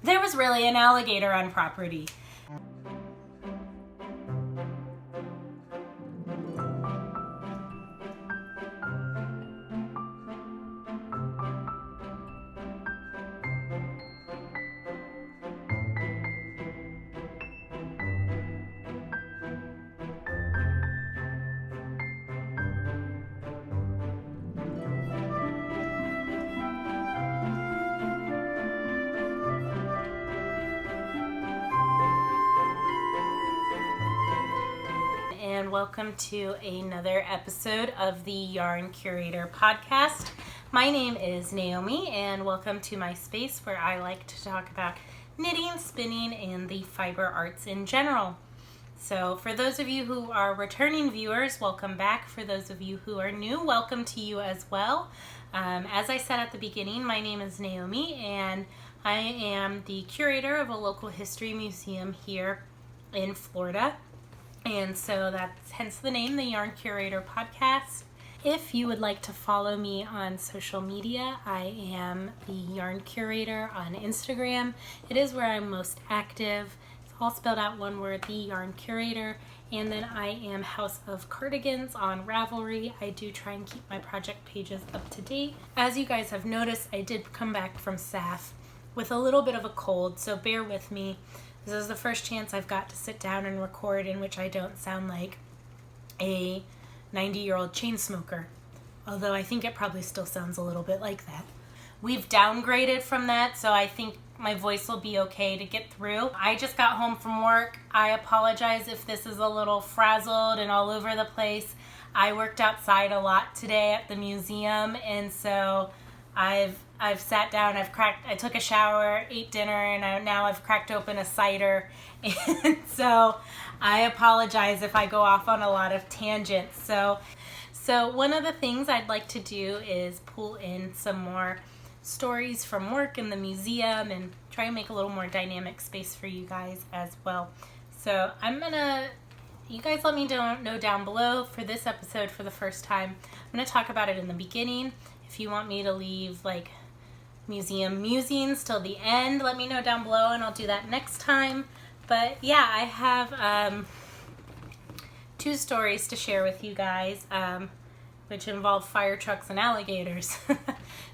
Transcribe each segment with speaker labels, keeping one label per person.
Speaker 1: There was really an alligator on property. And welcome to another episode of the Yarn Curator podcast. My name is Naomi, and welcome to my space where I like to talk about knitting, spinning, and the fiber arts in general. So for those of you who are returning viewers, welcome back. For those of you who are new, welcome to you as well. As I said at the beginning, my name is Naomi, and I am the curator of a local history museum here in Florida. And so that's hence the name, the Yarn Curator podcast. If you would like to follow me on social media, I am the Yarn Curator on Instagram. It is where I'm most active. It's all spelled out one word, the Yarn Curator. And then I am House of Cardigans on Ravelry. I do try and keep my project pages up to date. As you guys have noticed, I did come back from SAF with a little bit of a cold, so bear with me. This is the first chance I've got to sit down and record in which I don't sound like a 90-year-old chain smoker. Although I think it probably still sounds a little bit like that. We've downgraded from that, so I think my voice will be okay to get through. I just got home from work. I apologize if this is a little frazzled and all over the place. I worked outside a lot today at the museum, and so I've sat down, I took a shower, ate dinner, and now I've cracked open a cider. And so I apologize if I go off on a lot of tangents. So one of the things I'd like to do is pull in some more stories from work in the museum and try and make a little more dynamic space for you guys as well. So you guys let me know down below for this episode for the first time. I'm going to talk about it in the beginning. If you want me to leave like museum musings till the end, let me know down below and I'll do that next time. But yeah, I have two stories to share with you guys, which involve fire trucks and alligators.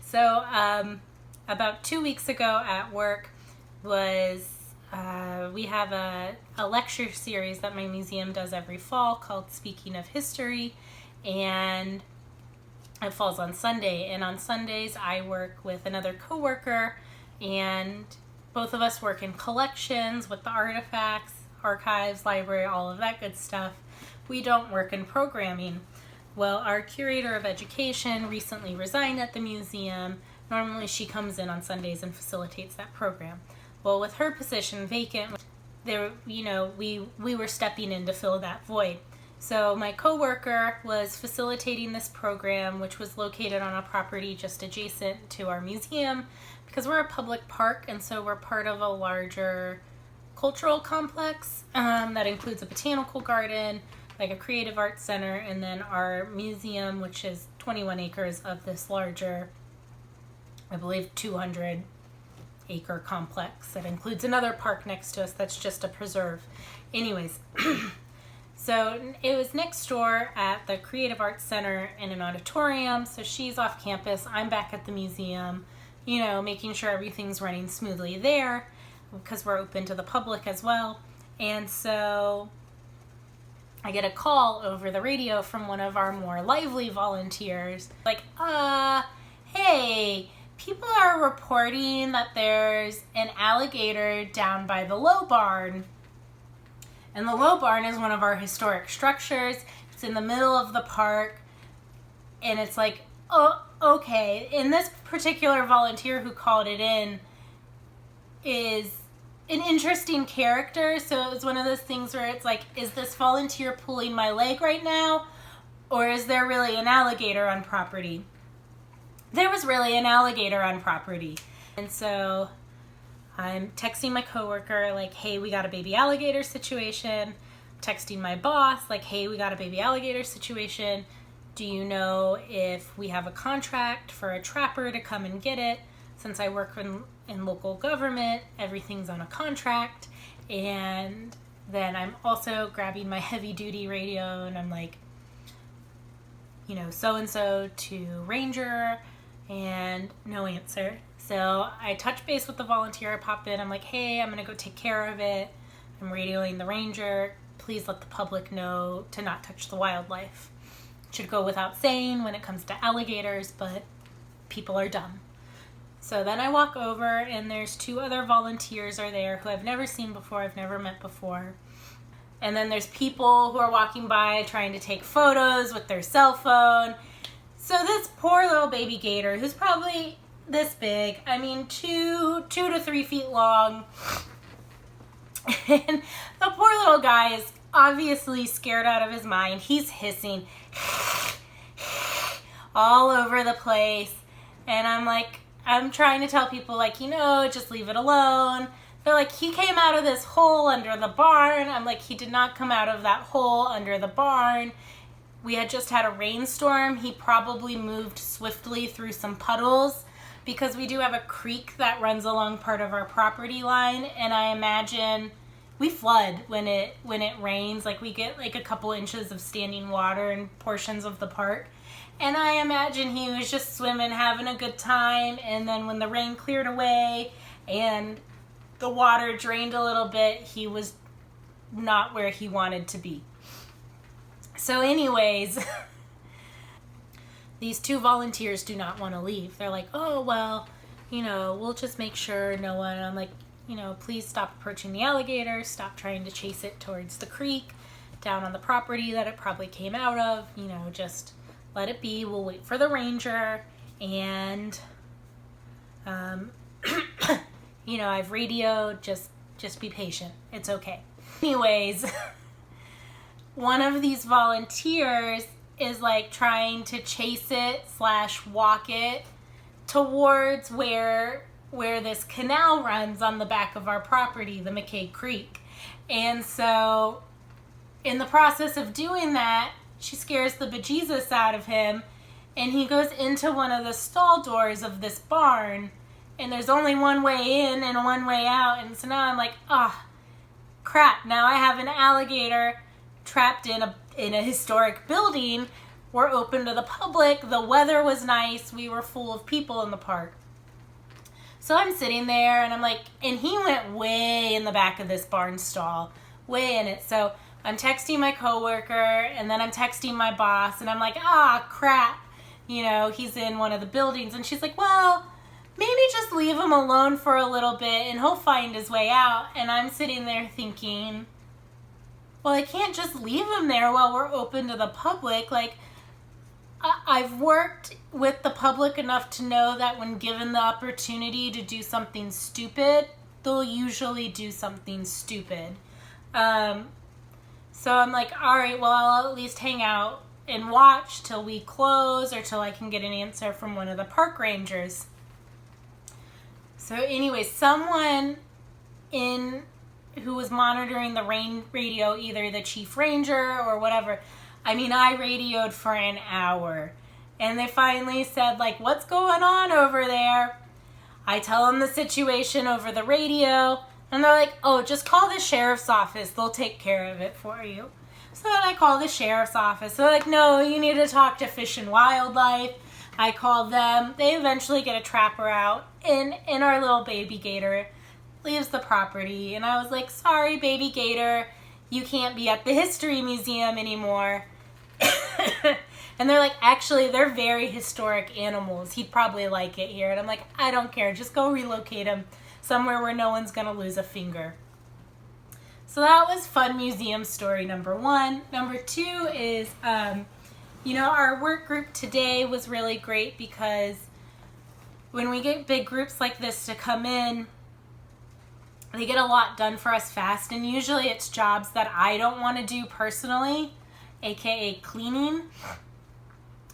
Speaker 1: So about 2 weeks ago at work we have a lecture series that my museum does every fall called Speaking of History, and it falls on Sunday, and on Sundays I work with another coworker, and both of us work in collections with the artifacts, archives, library, all of that good stuff. We don't work in programming. Well, our curator of education recently resigned at the museum. Normally she comes in on Sundays and facilitates that program. Well, with her position vacant, we were stepping in to fill that void. So my coworker was facilitating this program, which was located on a property just adjacent to our museum, because we're a public park, and so we're part of a larger cultural complex that includes a botanical garden, like a creative arts center, and then our museum, which is 21 acres of this larger, I believe 200 acre complex that includes another park next to us that's just a preserve. Anyways, so it was next door at the Creative Arts Center in an auditorium. So she's off campus. I'm back at the museum, making sure everything's running smoothly there because we're open to the public as well. And so I get a call over the radio from one of our more lively volunteers. Like, hey, people are reporting that there's an alligator down by the Low Barn. And the Low Barn is one of our historic structures. It's in the middle of the park. And it's like, oh, okay. And this particular volunteer who called it in is an interesting character. So it was one of those things where it's like, is this volunteer pulling my leg right now? Or is there really an alligator on property? There was really an alligator on property. And so I'm texting my coworker like, hey, we got a baby alligator situation. Texting my boss like, hey, we got a baby alligator situation. Do you know if we have a contract for a trapper to come and get it? since I work in local government, everything's on a contract. And then I'm also grabbing my heavy duty radio and I'm like, so-and-so to Ranger, and no answer. So I touch base with the volunteer. I pop in. I'm like, hey, I'm going to go take care of it. I'm radioing the Ranger. Please let the public know to not touch the wildlife. It should go without saying when it comes to alligators, but people are dumb. So then I walk over, and there's 2 other volunteers are there who I've never seen before, I've never met before. And then there's people who are walking by trying to take photos with their cell phone. So this poor little baby gator, who's probably this big, 2 to 3 feet long, and the poor little guy is obviously scared out of his mind. He's hissing all over the place. And I'm trying to tell people, just leave it alone. They're like, he came out of this hole under the barn. I'm like, he did not come out of that hole under the barn. We had just had a rainstorm. He probably moved swiftly through some puddles because we do have a creek that runs along part of our property line. And I imagine we flood when it rains. We get a couple inches of standing water in portions of the park. And I imagine he was just swimming, having a good time. And then when the rain cleared away and the water drained a little bit, he was not where he wanted to be. So anyways, these 2 volunteers do not want to leave. They're like, oh, well, we'll just make sure no one. I'm like, please stop approaching the alligator. Stop trying to chase it towards the creek down on the property that it probably came out of. Just let it be. We'll wait for the ranger. And, I've radioed. Just be patient. It's okay. Anyways, one of these volunteers is trying to chase it / walk it towards where this canal runs on the back of our property, the McKay Creek. And so in the process of doing that, she scares the bejesus out of him, and he goes into one of the stall doors of this barn, and there's only one way in and one way out. And so now I'm like, crap, now I have an alligator trapped in a historic building. We're open to the public. The weather was nice. We were full of people in the park. So I'm sitting there and I'm like, and he went way in the back of this barn stall, way in it. So I'm texting my coworker and then I'm texting my boss and I'm like, crap, he's in one of the buildings. And she's like, well, maybe just leave him alone for a little bit and he'll find his way out. And I'm sitting there thinking, well, I can't just leave him there while we're open to the public. I've worked with the public enough to know that when given the opportunity to do something stupid, they'll usually do something stupid. So I'm like, all right, well, I'll at least hang out and watch till we close or till I can get an answer from one of the park rangers. So anyway, someone who was monitoring the rain radio, either the chief ranger or whatever, I radioed for an hour. And they finally said, what's going on over there? I tell them the situation over the radio. And they're like, oh, just call the sheriff's office. They'll take care of it for you. So then I call the sheriff's office. They're like, no, you need to talk to Fish and Wildlife. I called them. They eventually get a trapper out. And our little baby gator leaves the property. And I was like, sorry, baby gator. You can't be at the History Museum anymore. And they're like, actually, they're very historic animals. He'd probably like it here. And I'm like, I don't care. Just go relocate him somewhere where no one's going to lose a finger. So that was fun museum story number 1. Number 2 is, our work group today was really great because when we get big groups like this to come in, they get a lot done for us fast. And usually it's jobs that I don't want to do personally, aka cleaning.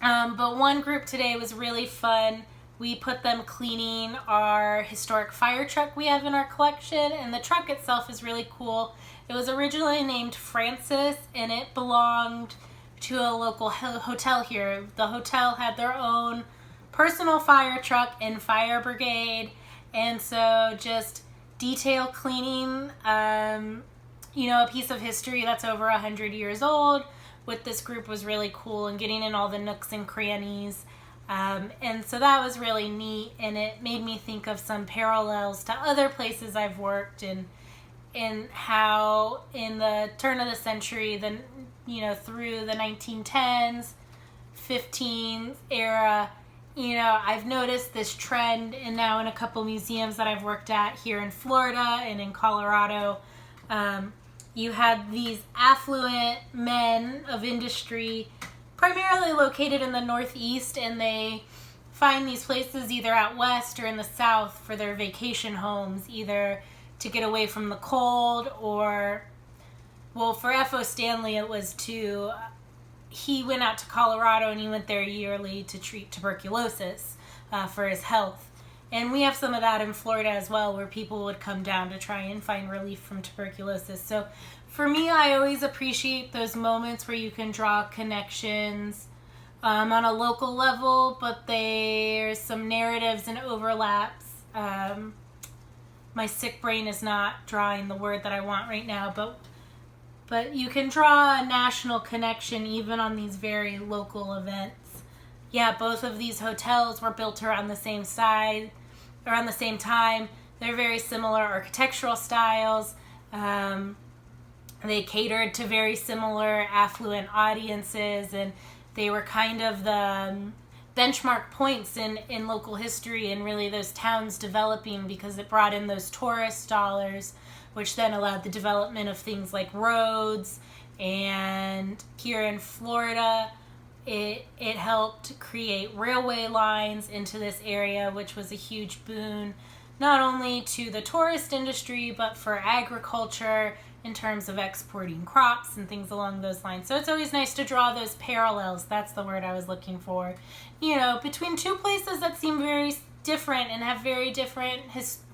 Speaker 1: But one group today was really fun. We put them cleaning our historic fire truck we have in our collection, and the truck itself is really cool. It was originally named Francis, and it belonged to a local hotel here. The hotel had their own personal fire truck and fire brigade. And so just detail cleaning, a piece of history that's over 100 years old with this group was really cool, and getting in all the nooks and crannies. And so that was really neat, and it made me think of some parallels to other places I've worked in how in the turn of the century, through the 1910s, 15s era, I've noticed this trend, and now in a couple museums that I've worked at here in Florida and in Colorado, you had these affluent men of industry, primarily located in the Northeast, and they find these places either out west or in the South for their vacation homes, either to get away from the cold or, for F.O. Stanley, it was he went out to Colorado and he went there yearly to treat tuberculosis for his health. And we have some of that in Florida as well, where people would come down to try and find relief from tuberculosis. So for me, I always appreciate those moments where you can draw connections on a local level, but there's some narratives and overlaps. My sick brain is not drawing the word that I want right now, but you can draw a national connection even on these very local events. Yeah, both of these hotels were built around the same time. They're very similar architectural styles. They catered to very similar affluent audiences, and they were kind of the benchmark points in local history and really those towns developing, because it brought in those tourist dollars, which then allowed the development of things like roads. And here in Florida, it helped create railway lines into this area, which was a huge boon, not only to the tourist industry, but for agriculture in terms of exporting crops and things along those lines. So it's always nice to draw those parallels. That's the word I was looking for. Between two places that seem very different and have very different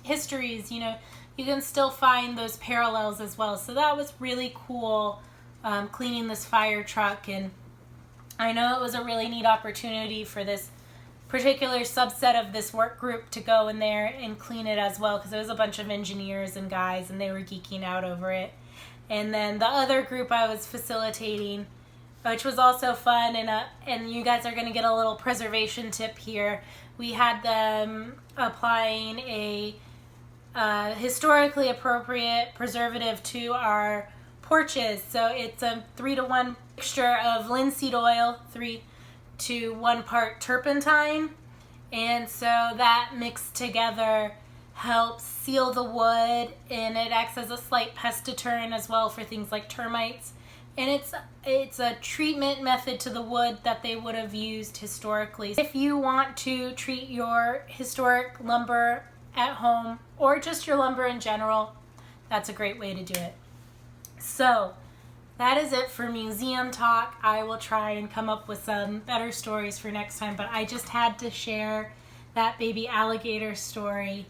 Speaker 1: histories, you can still find those parallels as well. So that was really cool, cleaning this fire truck. And I know it was a really neat opportunity for this particular subset of this work group to go in there and clean it as well, because it was a bunch of engineers and guys, and they were geeking out over it. And then the other group I was facilitating, which was also fun, and you guys are going to get a little preservation tip here. We had them applying a historically appropriate preservative to our porches. So it's a 3-to-1 mixture of linseed oil, 3 to 1 part turpentine, and so that mixed together helps seal the wood, and it acts as a slight pest deterrent as well for things like termites. And it's a treatment method to the wood that they would have used historically. If you want to treat your historic lumber at home, or just your lumber in general, that's a great way to do it. So that is it for museum talk. I will try and come up with some better stories for next time, but I just had to share that baby alligator story.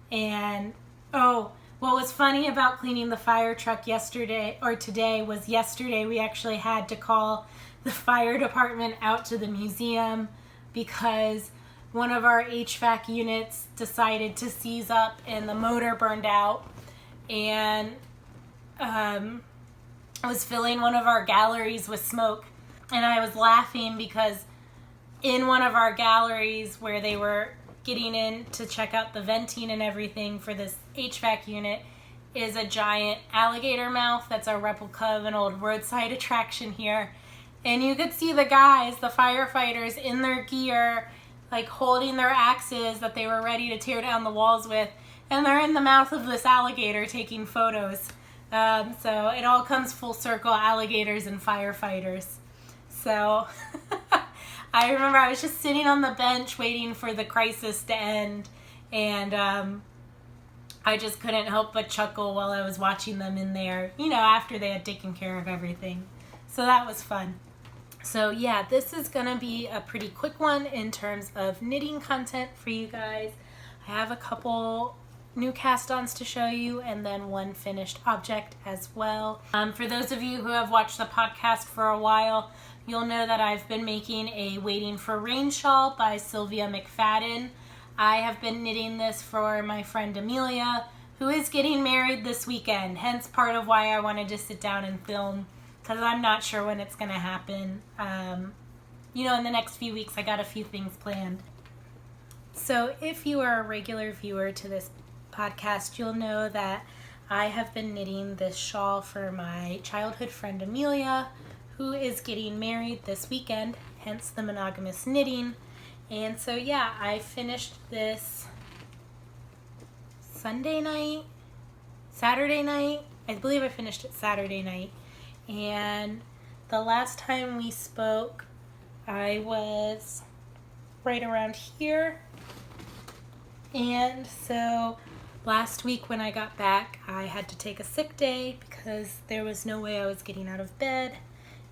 Speaker 1: And what was funny about cleaning the fire truck today was yesterday we actually had to call the fire department out to the museum because one of our HVAC units decided to seize up and the motor burned out, and was filling one of our galleries with smoke. And I was laughing because in one of our galleries where they were getting in to check out the venting and everything for this HVAC unit is a giant alligator mouth that's a replica of an old roadside attraction here. And you could see the guys, the firefighters, in their gear, like holding their axes that they were ready to tear down the walls with, and they're in the mouth of this alligator taking photos. So it all comes full circle, alligators and firefighters. So I remember I was just sitting on the bench waiting for the crisis to end, and I just couldn't help but chuckle while I was watching them in there, after they had taken care of everything. So that was fun. So yeah, this is going to be a pretty quick one in terms of knitting content for you guys. I have a couple new cast-ons to show you, and then one finished object as well. For those of you who have watched the podcast for a while, you'll know that I've been making a Waiting for Rain shawl by Sylvia McFadden. I have been knitting this for my friend Amelia, who is getting married this weekend, hence part of why I wanted to sit down and film, because I'm not sure when it's going to happen. In the next few weeks I got a few things planned. So if you are a regular viewer to this podcast, you'll know that I have been knitting this shawl for my childhood friend Amelia, who is getting married this weekend, hence the monogamous knitting. And so yeah, I finished this Saturday night. I believe I finished it Saturday night. And the last time we spoke, I was right around here. And so last week when I got back, I had to take a sick day because there was no way I was getting out of bed.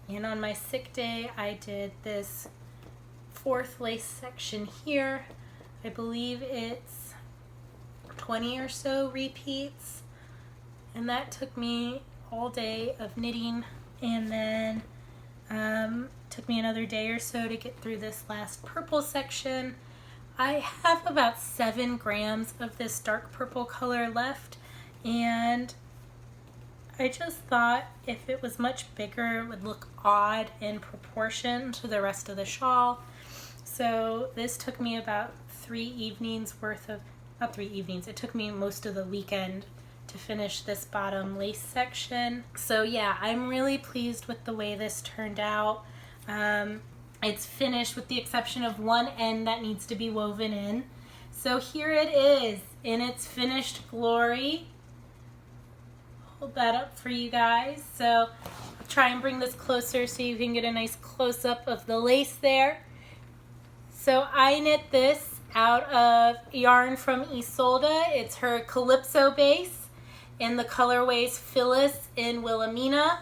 Speaker 1: And on my sick day, I did this 4th lace section here. I believe it's 20 or so repeats, and that took me all day of knitting, and then took me another day or so to get through this last purple section. I have about 7 grams of this dark purple color left, and I just thought if it was much bigger it would look odd in proportion to the rest of the shawl. So this took me about 3 evenings worth of, not 3 evenings, it took me most of the weekend to finish this bottom lace section. So yeah, I'm really pleased with the way this turned out. It's finished with the exception of one end that needs to be woven in. So here it is in its finished glory. Hold that up for you guys. So I'll try and bring this closer so you can get a nice close-up of the lace there. So I knit this out of yarn from Isolde. It's her Calypso base in the colorways Phyllis in Wilhelmina.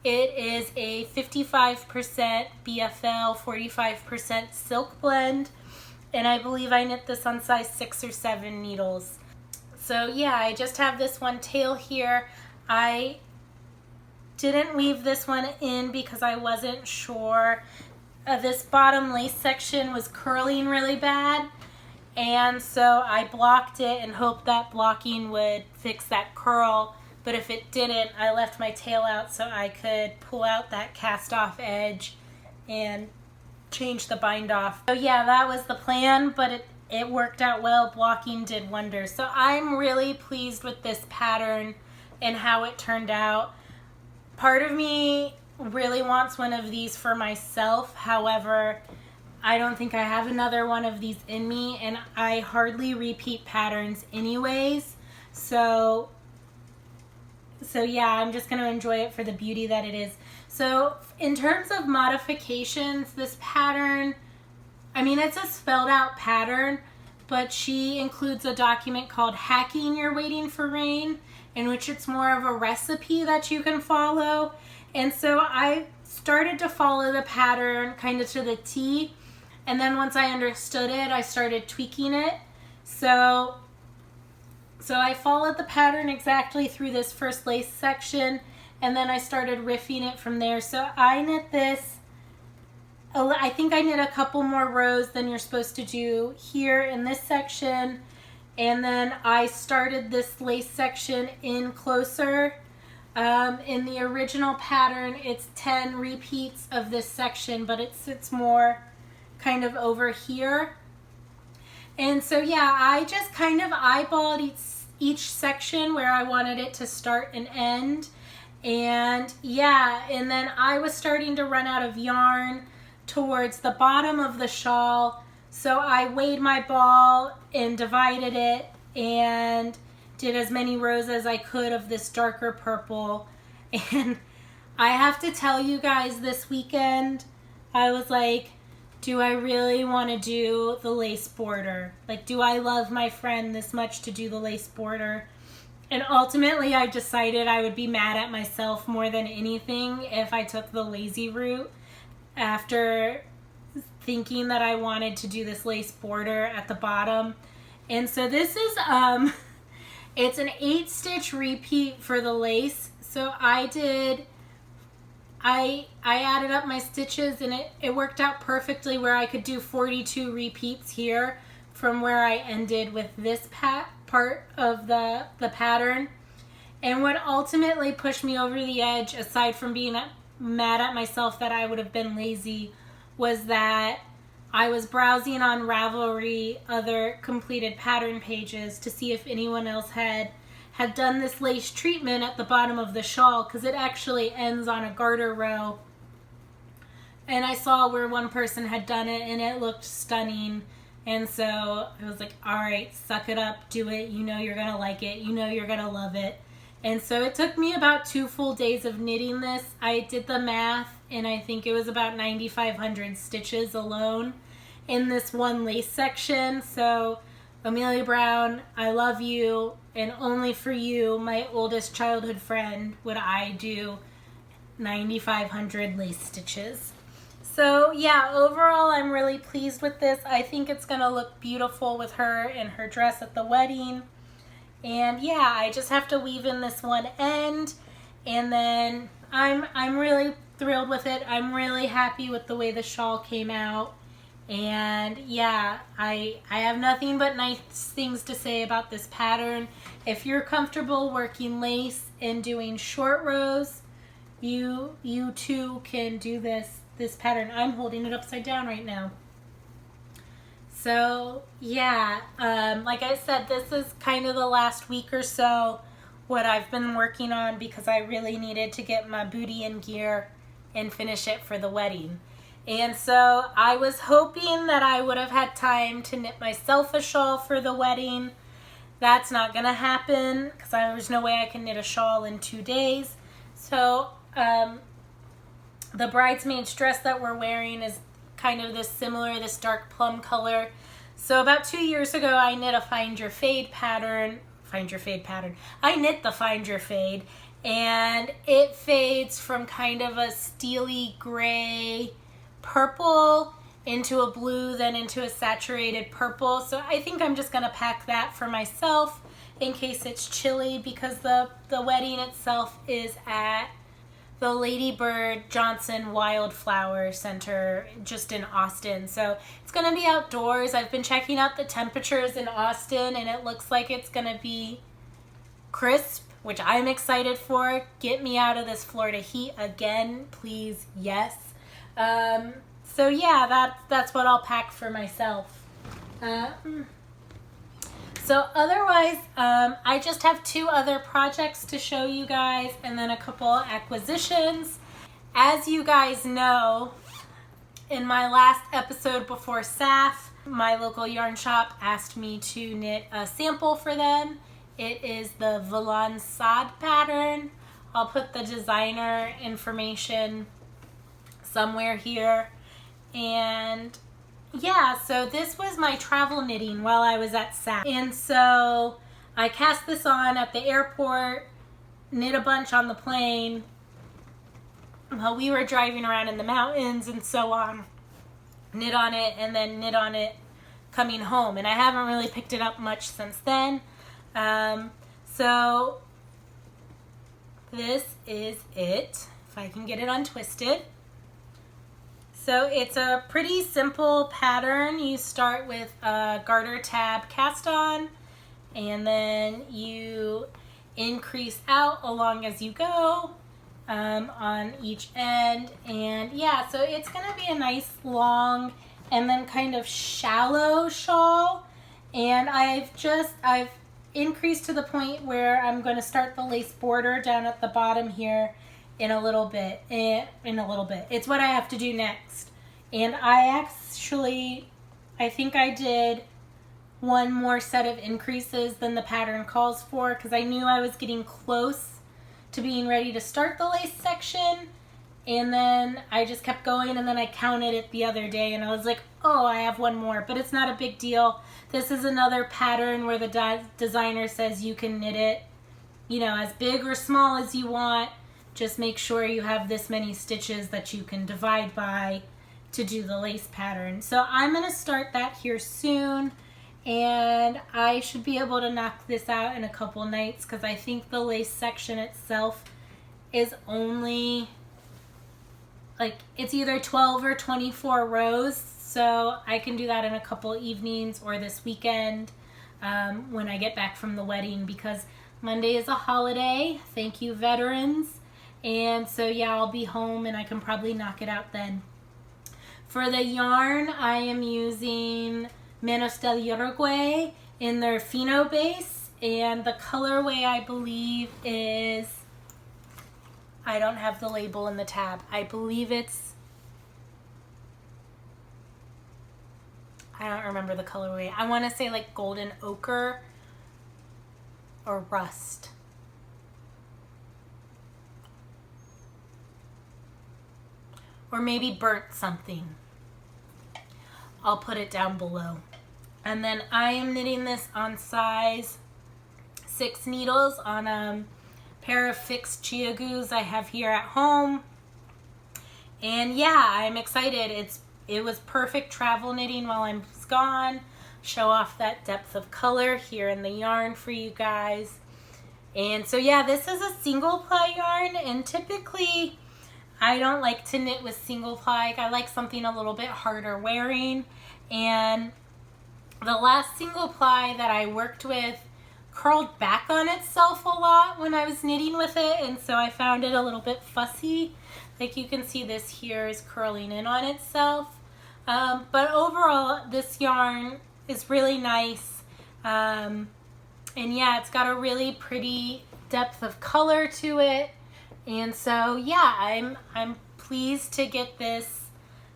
Speaker 1: It is a 55% BFL, 45% silk blend, and I believe I knit this on size 6 or 7 needles. So yeah, I just have this one tail here. I didn't weave this one in because I wasn't sure. This bottom lace section was curling really bad, and so I blocked it and hoped that blocking would fix that curl, but if it didn't, I left my tail out so I could pull out that cast off edge and change the bind off. So yeah, that was the plan, but it worked out well. Blocking did wonders. So I'm really pleased with this pattern and how it turned out. Part of me really wants one of these for myself. However, I don't think I have another one of these in me, and I hardly repeat patterns anyways. So yeah, I'm just going to enjoy it for the beauty that it is. So in terms of modifications, this pattern, I mean, it's a spelled out pattern, but she includes a document called Hacking Your Waiting for Rain, in which it's more of a recipe that you can follow. And so I started to follow the pattern kind of to the T, and then once I understood it, I started tweaking it. So I followed the pattern exactly through this first lace section, and then I started riffing it from there. So I knit this, I think I knit a couple more rows than you're supposed to do here in this section, and then I started this lace section in closer. In the original pattern, it's 10 repeats of this section, but it sits more kind of over here. And so yeah, I just kind of eyeballed each section where I wanted it to start and end. And yeah, and then I was starting to run out of yarn towards the bottom of the shawl. So I weighed my ball and divided it and did as many rows as I could of this darker purple. And I have to tell you guys, this weekend, I was like, do I really want to do the lace border? Like, do I love my friend this much to do the lace border? And ultimately, I decided I would be mad at myself more than anything if I took the lazy route after thinking that I wanted to do this lace border at the bottom. And so this is, it's an 8-stitch repeat for the lace. So I did I added up my stitches and it worked out perfectly where I could do 42 repeats here from where I ended with this part of the pattern. And what ultimately pushed me over the edge, aside from being mad at myself that I would have been lazy, was that I was browsing on Ravelry, other completed pattern pages, to see if anyone else had done this lace treatment at the bottom of the shawl, because it actually ends on a garter row. And I saw where one person had done it and it looked stunning. And so I was like, all right, suck it up, do it. You know you're going to like it. You know you're going to love it. And so it took me about 2 full days of knitting this. I did the math and I think it was about 9,500 stitches alone in this one lace section. So Amelia Brown, I love you, and only for you, my oldest childhood friend, would I do 9,500 lace stitches. So yeah, overall I'm really pleased with this. I think it's going to look beautiful with her in her dress at the wedding. And yeah, I just have to weave in this one end, and then I'm really thrilled with it. I'm really happy with the way the shawl came out. And yeah, I have nothing but nice things to say about this pattern. If you're comfortable working lace and doing short rows, you too can do this pattern. I'm holding it upside down right now. So yeah, like I said, this is kind of the last week or so what I've been working on, because I really needed to get my booty in gear and finish it for the wedding. And so I was hoping that I would have had time to knit myself a shawl for the wedding. That's not going to happen because there's no way I can knit a shawl in 2 days. So the bridesmaid's dress that we're wearing is kind of this dark plum color. So about 2 years ago, I knit a Find Your Fade pattern. I knit the Find Your Fade, and it fades from kind of a steely gray purple into a blue, then into a saturated purple. So I think I'm just gonna pack that for myself in case it's chilly, because the wedding itself is at the Lady Bird Johnson Wildflower Center just in Austin. So it's gonna be outdoors. I've been checking out the temperatures in Austin and it looks like it's gonna be crisp, which I'm excited for. Get me out of this Florida heat again, please, yes. So yeah, that's what I'll pack for myself. So otherwise, I just have 2 other projects to show you guys, and then a couple acquisitions. As you guys know, in my last episode before SAF, my local yarn shop asked me to knit a sample for them. It is the Volan Sod pattern. I'll put the designer information somewhere here. And yeah, so this was my travel knitting while I was at SAF. And so I cast this on at the airport, knit a bunch on the plane while we were driving around in the mountains and so on. Knit on it and then knit on it coming home. And I haven't really picked it up much since then. So this is it, if I can get it untwisted. So it's a pretty simple pattern. You start with a garter tab cast on, and then you increase out along as you go on each end. And yeah, so it's gonna be a nice long and then kind of shallow shawl. And I've increased to the point where I'm gonna start the lace border down at the bottom here in a little bit. It's what I have to do next. And I think I did one more set of increases than the pattern calls for, because I knew I was getting close to being ready to start the lace section. And then I just kept going, and then I counted it the other day and I was like, oh, I have one more, but it's not a big deal. This is another pattern where the designer says you can knit it, as big or small as you want. Just make sure you have this many stitches that you can divide by to do the lace pattern. So I'm going to start that here soon, and I should be able to knock this out in a couple nights, because I think the lace section itself is only like it's either 12 or 24 rows, so I can do that in a couple evenings or this weekend when I get back from the wedding, because Monday is a holiday. Thank you, veterans. And so yeah, I'll be home and I can probably knock it out then. For the yarn, I am using Manos del Uruguay in their Fino base, and the colorway I believe is, I don't have the label in the tab. I believe it's, I don't remember the colorway. I want to say like golden ochre or rust. Or maybe burnt something. I'll put it down below. And then I am knitting this on size 6 needles on a pair of fixed chiagoos I have here at home. And yeah, I'm excited. It was perfect travel knitting while I'm gone. Show off that depth of color here in the yarn for you guys. And so yeah, this is a single ply yarn, and typically I don't like to knit with single ply. I like something a little bit harder wearing. And the last single ply that I worked with curled back on itself a lot when I was knitting with it, and so I found it a little bit fussy. Like you can see, this here is curling in on itself. But overall, this yarn is really nice. And yeah, it's got a really pretty depth of color to it. And so yeah, I'm pleased to get this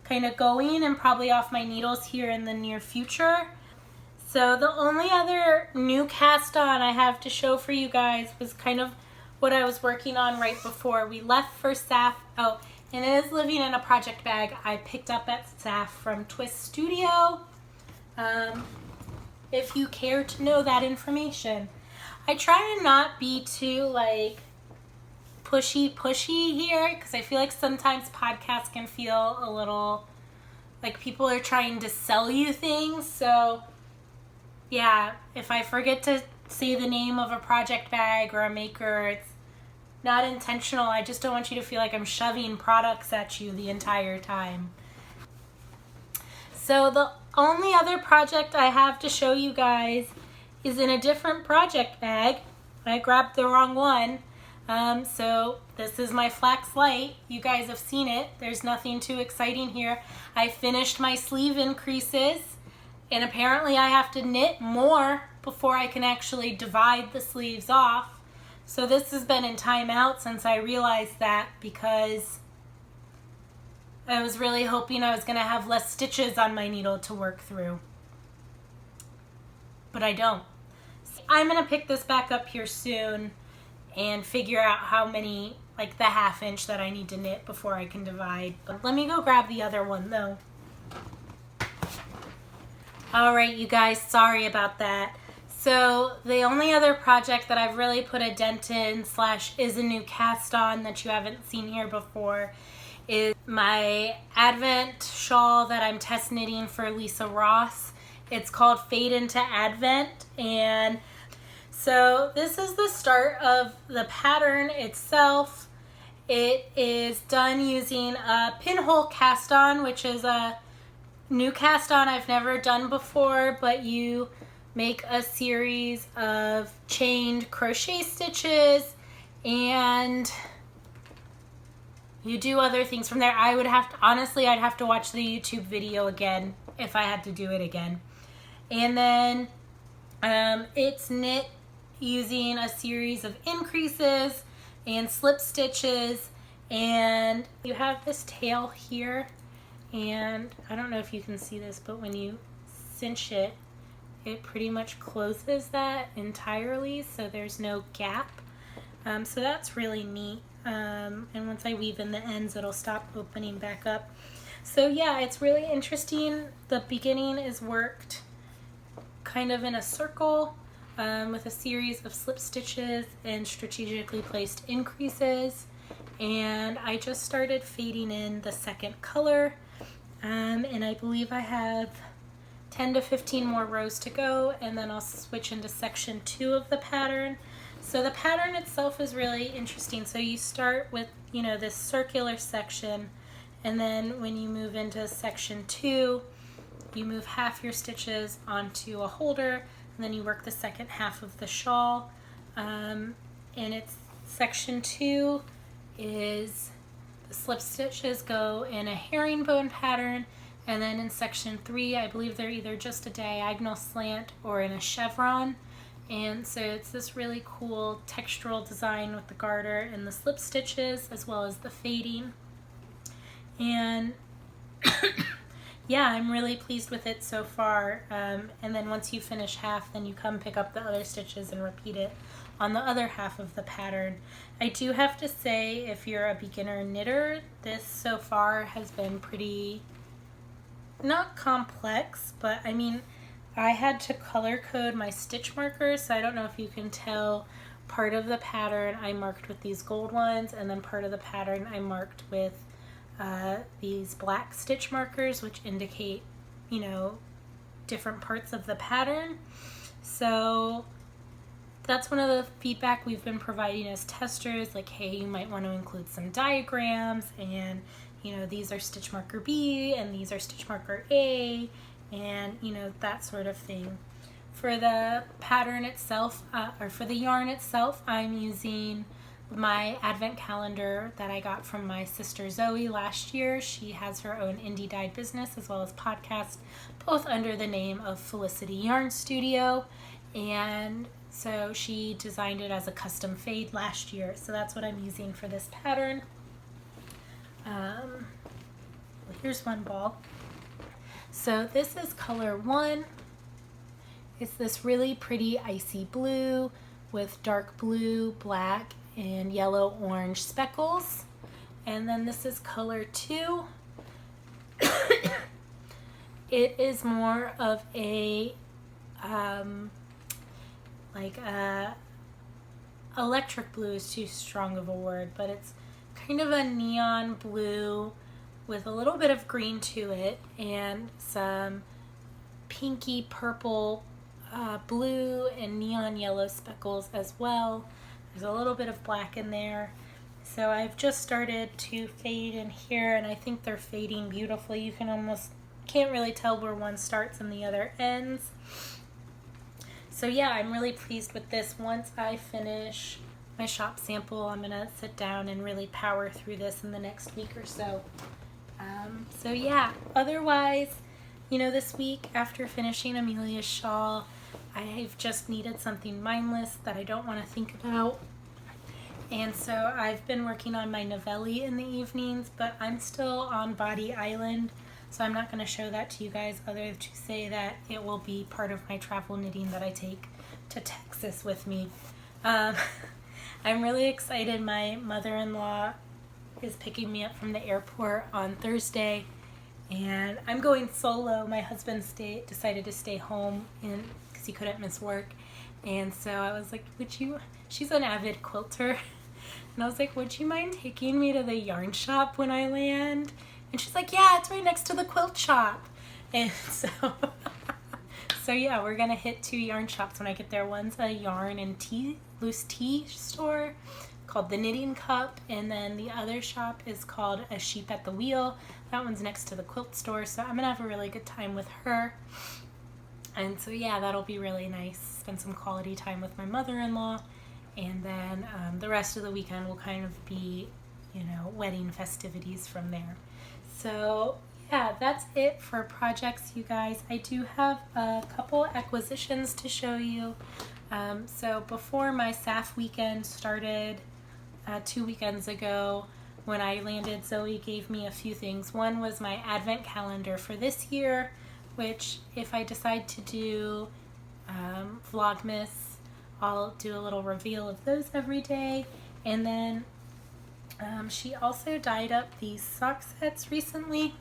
Speaker 1: kind of going and probably off my needles here in the near future. So the only other new cast on I have to show for you guys was kind of what I was working on right before we left for SAF. Oh, and it is living in a project bag I picked up at SAF from Twist Studio. If you care to know that information. I try to not be too like pushy here, because I feel like sometimes podcasts can feel a little like people are trying to sell you things. So yeah, if I forget to say the name of a project bag or a maker, it's not intentional. I just don't want you to feel like I'm shoving products at you the entire time. So the only other project I have to show you guys is in a different project bag. I grabbed the wrong one. So this is my Flax Light. You guys have seen it. There's nothing too exciting here. I finished my sleeve increases, and apparently I have to knit more before I can actually divide the sleeves off. So this has been in timeout since I realized that, because I was really hoping I was going to have less stitches on my needle to work through. But I don't. I'm going to pick this back up here soon and figure out how many, like the 1/2 inch that I need to knit before I can divide. But let me go grab the other one though. Alright you guys, sorry about that. So the only other project that I've really put a dent in / is a new cast on that you haven't seen here before is my Advent shawl that I'm test knitting for Lisa Ross. It's called Fade into Advent, and so this is the start of the pattern itself. It is done using a pinhole cast on, which is a new cast on I've never done before, but you make a series of chained crochet stitches and you do other things from there. I would have to, honestly, I'd have to watch the YouTube video again if I had to do it again. And then it's knit using a series of increases and slip stitches, and you have this tail here, and I don't know if you can see this, but when you cinch it, it pretty much closes that entirely, so there's no gap. So that's really neat. And once I weave in the ends, it'll stop opening back up. So yeah, it's really interesting. The beginning is worked kind of in a circle with a series of slip stitches and strategically placed increases. And I just started fading in the second color, and I believe I have 10 to 15 more rows to go, and then I'll switch into section 2 of the pattern. So the pattern itself is really interesting. So you start with, you know, this circular section, And then when you move into section 2, you move half your stitches onto a holder, and then you work the second half of the shawl. And it's section 2 is the slip stitches go in a herringbone pattern, and then in section 3, I believe they're either just a diagonal slant or in a chevron. And so it's this really cool textural design with the garter and the slip stitches as well as the fading. And yeah, I'm really pleased with it so far. And then once you finish half, then you come pick up the other stitches and repeat it on the other half of the pattern. I do have to say, if you're a beginner knitter, this so far has been pretty, not complex, but I mean, I had to color code my stitch markers, so I don't know if you can tell, part of the pattern I marked with these gold ones, and then part of the pattern I marked with these black stitch markers, which indicate, you know, different parts of the pattern. So that's one of the feedback we've been providing as testers, like, hey, you might want to include some diagrams, and, you know, these are stitch marker B, and these are stitch marker A, and, you know, that sort of thing. For the pattern itself, or for the yarn itself, I'm using my advent calendar that I got from my sister Zoe last year. She has her own indie dyed business as well as podcast, both under the name of Felicity Yarn Studio, and so she designed it as a custom fade last year. So that's what I'm using for this pattern. Well, here's one ball. So this is color 1. It's this really pretty icy blue with dark blue, black, and yellow orange speckles. And then this is color 2. It is more of a electric blue is too strong of a word, but it's kind of a neon blue with a little bit of green to it and some pinky purple blue and neon yellow speckles as well. There's a little bit of black in there. So I've just started to fade in here, and I think they're fading beautifully. You can almost can't really tell where one starts and the other ends. So yeah, I'm really pleased with this. Once I finish my shop sample, I'm gonna sit down and really power through this in the next week or so. So yeah, otherwise, you know, this week after finishing Amelia's shawl, I've just needed something mindless that I don't want to think about. And so I've been working on my novelli in the evenings, but I'm still on Body Island, so I'm not going to show that to you guys other to say that it will be part of my travel knitting that I take to Texas with me. I'm really excited. My mother-in-law is picking me up from the airport on Thursday, and I'm going solo. My husband decided to stay home because he couldn't miss work, and so I was like, she's an avid quilter, and I was like, would you mind taking me to the yarn shop when I land? And she's like, yeah, it's right next to the quilt shop. And so so yeah, we're gonna hit 2 yarn shops when I get there. One's a yarn and loose tea store called the Knitting Cup, and then the other shop is called A Sheep at the Wheel. That one's next to the quilt store, so I'm gonna have a really good time with her. And so yeah, that'll be really nice. Spend some quality time with my mother-in-law, and then the rest of the weekend will kind of be, you know, wedding festivities from there. So yeah, that's it for projects, you guys. I do have a couple acquisitions to show you. So before my SAF weekend started 2 weekends ago, when I landed, Zoe gave me a few things. One was my advent calendar for this year, which if I decide to do Vlogmas, I'll do a little reveal of those every day. And then she also dyed up these sock sets recently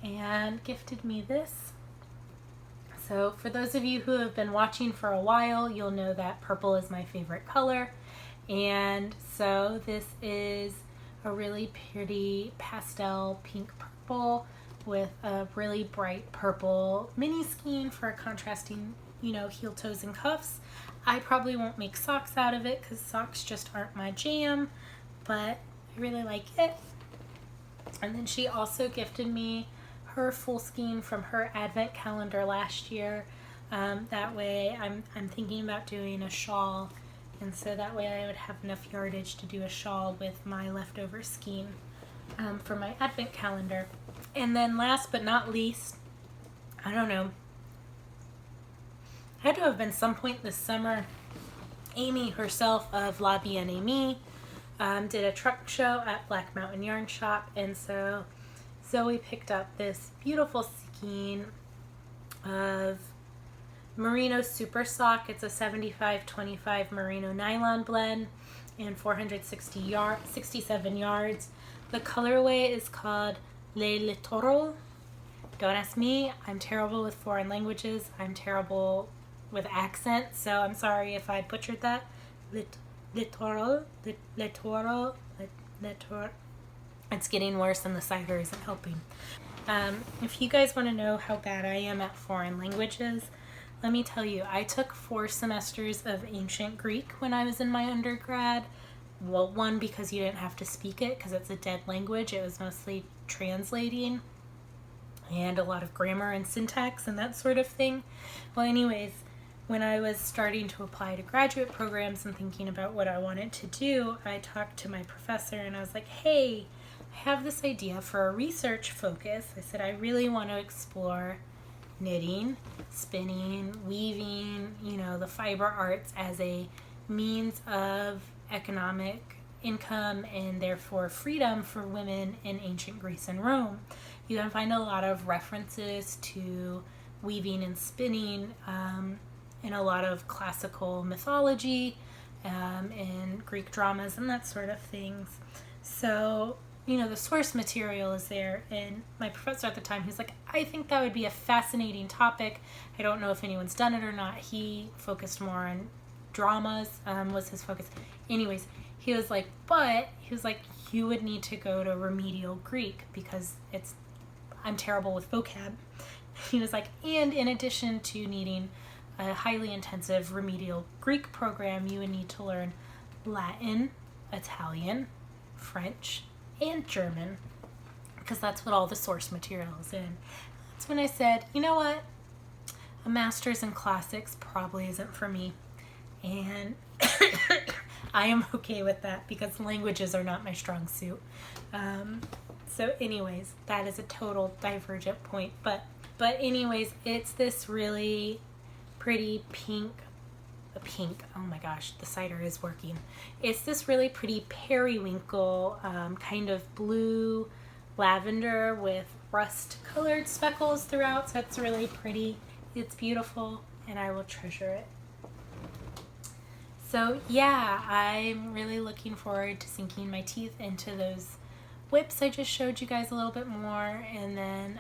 Speaker 1: and gifted me this. So for those of you who have been watching for a while, you'll know that purple is my favorite color. And so this is a really pretty pastel pink purple with a really bright purple mini skein for contrasting, you know, heel, toes, and cuffs. I probably won't make socks out of it because socks just aren't my jam, but I really like it. And then she also gifted me her full skein from her advent calendar last year. That way I'm thinking about doing a shawl, and so that way I would have enough yardage to do a shawl with my leftover skein for my advent calendar. And then last but not least, I don't know, had to have been some point this summer, Amy herself of La Bien Amy did a truck show at Black Mountain Yarn Shop, and so Zoe picked up this beautiful skein of Merino Super Sock. It's a 75-25 Merino nylon blend and 67 yards. The colorway is called Le Littoral. Don't ask me. I'm terrible with foreign languages. I'm terrible with accents, so I'm sorry if I butchered that. Littoral. It's getting worse and the cider isn't helping. If you guys want to know how bad I am at foreign languages, let me tell you, I took 4 semesters of ancient Greek when I was in my undergrad. Well, one, because you didn't have to speak it because it's a dead language. It was mostly translating and a lot of grammar and syntax and that sort of thing. Well, anyways, when I was starting to apply to graduate programs and thinking about what I wanted to do, I talked to my professor and I was like, hey, I have this idea for a research focus. I said, I really want to explore knitting, spinning, weaving, the fiber arts as a means of economic income and therefore freedom for women in ancient Greece and Rome. You can find a lot of references to weaving and spinning in a lot of classical mythology and Greek dramas and that sort of things. So, the source material is there, and my professor at the time, he's like, I think that would be a fascinating topic. I don't know if anyone's done it or not. He focused more on dramas, was his focus. Anyways, he was like, you would need to go to remedial Greek because I'm terrible with vocab. He was like, and in addition to needing a highly intensive remedial Greek program, you would need to learn Latin, Italian, French, and German, because that's what all the source material is in. That's when I said, you know what? A master's in classics probably isn't for me. And I am okay with that because languages are not my strong suit. So anyways, that is a total divergent point. But anyways, it's this really pretty pink, oh my gosh, the cider is working. It's this really pretty periwinkle kind of blue lavender with rust colored speckles throughout, so it's really pretty. It's beautiful and I will treasure it. So yeah, I'm really looking forward to sinking my teeth into those whips I just showed you guys a little bit more, and then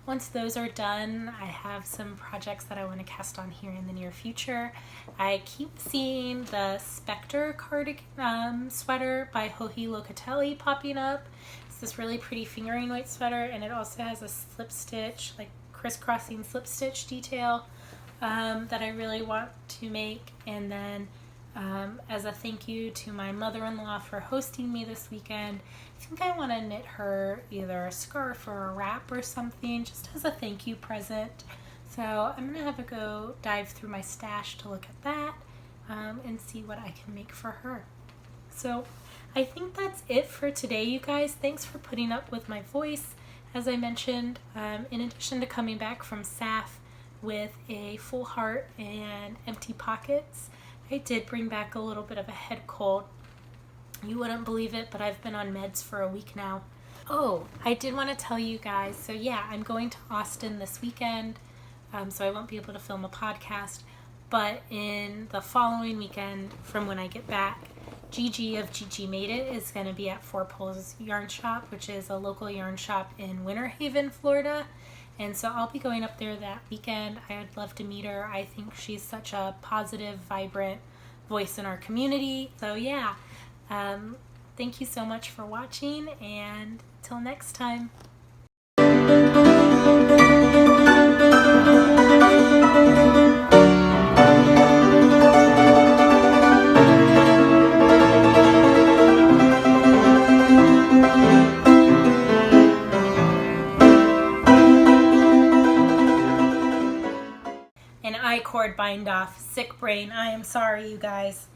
Speaker 1: once those are done, I have some projects that I want to cast on here in the near future. I keep seeing the Spectre cardigan sweater by Joji Locatelli popping up. It's this really pretty fingering weight sweater, and it also has a slip stitch, like crisscrossing slip stitch detail that I really want to make. And then as a thank you to my mother-in-law for hosting me this weekend, I think I want to knit her either a scarf or a wrap or something, just as a thank you present. So I'm going to have a go dive through my stash to look at that and see what I can make for her. So I think that's it for today, you guys. Thanks for putting up with my voice. As I mentioned, in addition to coming back from SAF with a full heart and empty pockets, I did bring back a little bit of a head cold. You wouldn't believe it, but I've been on meds for a week now. Oh, I did want to tell you guys, so yeah, I'm going to Austin this weekend, so I won't be able to film a podcast, but in the following weekend from when I get back, Gigi of Gigi Made It is going to be at Four Poles Yarn Shop, which is a local yarn shop in Winter Haven, Florida. And so I'll be going up there that weekend. I would love to meet her. I think she's such a positive, vibrant voice in our community. So yeah, thank you so much for watching, and till next time. bind off. Sick brain. I am sorry, you guys.